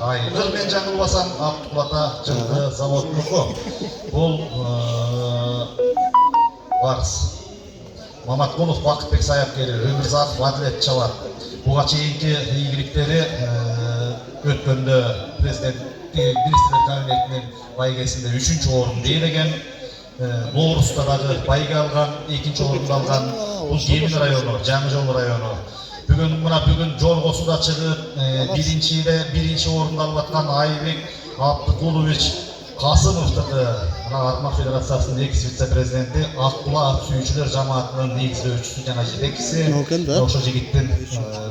айгыр мен жаңылбасам Абдулата жылды заводнуку. Бул Барс Маматкулов Бакытбек Саяпкери, Өмүрзаков Адилет Чабат. Буга чейинки ийгиликтери өткөндө министрлер кабинетинин байгесинде 3-чү орунду ээлеген. Ноорузда дагы байга алган, 2-чи орунду алган. Бул Кемин району, Жаңы Жол району. Бүгүн жолгосуда чыгып, биринчи орунду алып аткан Айбек Абдыкулович Касымовдуку, Армак Федерациясынын экс-вице-президенти, Акбула ат сүйүүчүлөр жамаатынын негиздөөчүсү жана жетекчиси. Ошо жигиттин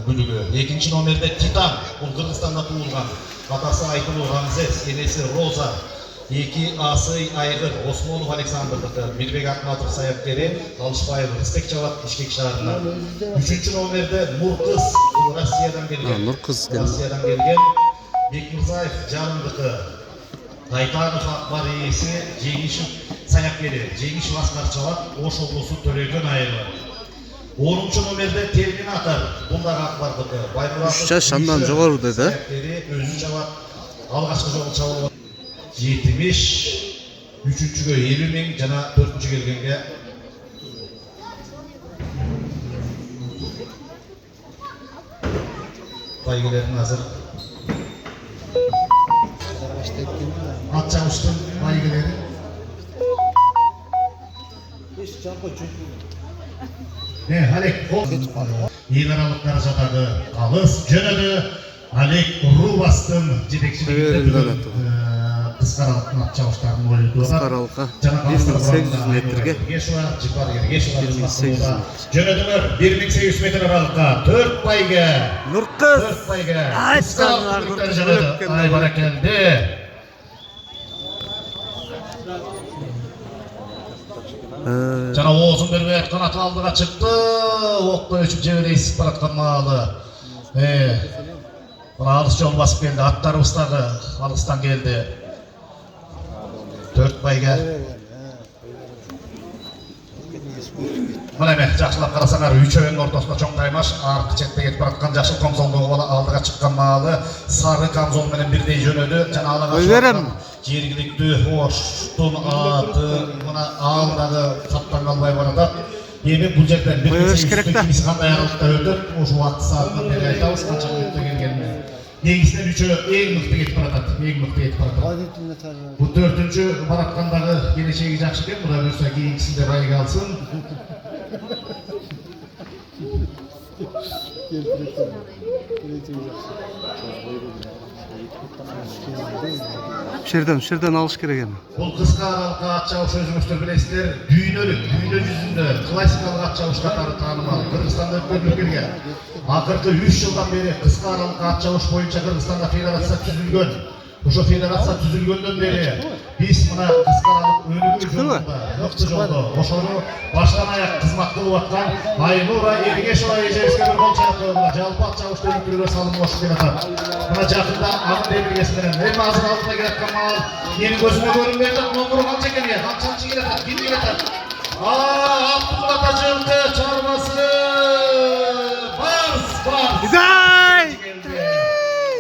бүлүгү. 2-чи номерде Титан, бул Кыргызстанда туулган. Атасы Айтылуу Рамзес, энеси Роза. 2 асы Айгыр, Осмонов Александрдыкы, Мирбек Акматов Саяпкери, Алышбаев Рыстек Чабат Бишкек шаарынан. 3-чү номерде Нуркыз, бул Россиядан келген. Бекмырзаев Жарымдыкы, Айтанов Акбар ээси, Жеңишев Саяпкери, Жеңишев Аскар Чабат, Ош облусу Төлөгөн айылы. 10-чу номерде Терминатор, бул дагы Акбардыкы, Баймуратов 3 жаш андан жогору деди. Өзү Чабат, алгачкы жолу чабылып 70, 3-чүгө 50 миң жана 4-чү келгенге байгелерин азыр ат чабыштын байгелери Алек эл аралык каражатагы калыс жөнөдү Алек Рубастын жетекчилигинде Кыскаралыктын ат чабыштарын ойлоду. Кыскаралыкка 1800 метрге. Жөнөдүлөр 1800 метр аралыкка 4 байга. Нуркыз. 4 байга. Айтсаңар Нуркыз. Ай баракелди. Жана оозун бербей аткан аты алдыга чыкты. Окто өчүп жебелейсип бараткан маалы. Мына алыс жол басып келди. Аттарыбыз дагы алыстан келди. 4 байга. Мына эме жакшылап карасаңар 3-өөнүн ортосунда чоң таймаш, аркы четте кетип бараткан жашыл камзолдогу бала алдыга чыккан маалы сары камзол менен бирдей жөнөдү. Жана алага жергиликтүү Оштун аты мына алдагы саптан калбай баратат. Эми бул жерден бир кимис кандай аралыкта өтөт, ошол убакыт саатынан бери айтабыз канча мүнөттө келгенин. Негизинен 3-өө эң мыкты кетип баратат, Бул 4-чү бараткандагы келечеги жакшы экен, мына буюрса кийинкисинде байга алсын. Шерден алыш керек эми. Бул кыска аралыкка ат чабыш өзүңүздөр билесиздер, дүйнө жүзүндө классикалык ат чабыш катары таанымал. Кыргызстанда өткөрүлүп келген. Акыркы 3 жылдан бери кыска аралыкка ат чабыш боюнча Кыргызстанда федерация түзүлгөн. Ошо федерация түзүлгөндөн бери биз мына кыска аралык өнүгүү жолунда, мыкты жолдо ошону баштан аяк кызмат кылып аткан Айнура Эргешова эжебизге бир кол чаап коелу. Жалпы ат чабышты өнүктүрүүгө салым кошуп келатат. Мына жакында анын демилгеси менен эми азыр алдына келаткан маал менин көзүмө көрүнбөй атат. Номуру канча экен? Канчанчы келатат? Ким келатат? Абдулата жылды чарбасы Барс.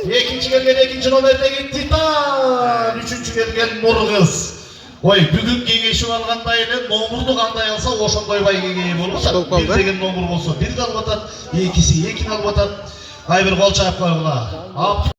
Экинчи келген 2-чи номердеги Титан, 3-чү келген Нуркыз. Ой, бүгүн кеңешип алгандай эле номурду кандай алса ошондой байгеге ээ болуп атат. Бир деген номур болсо бирди алып атат, экиси экини алып атат. Ай бир кол чаап койгула.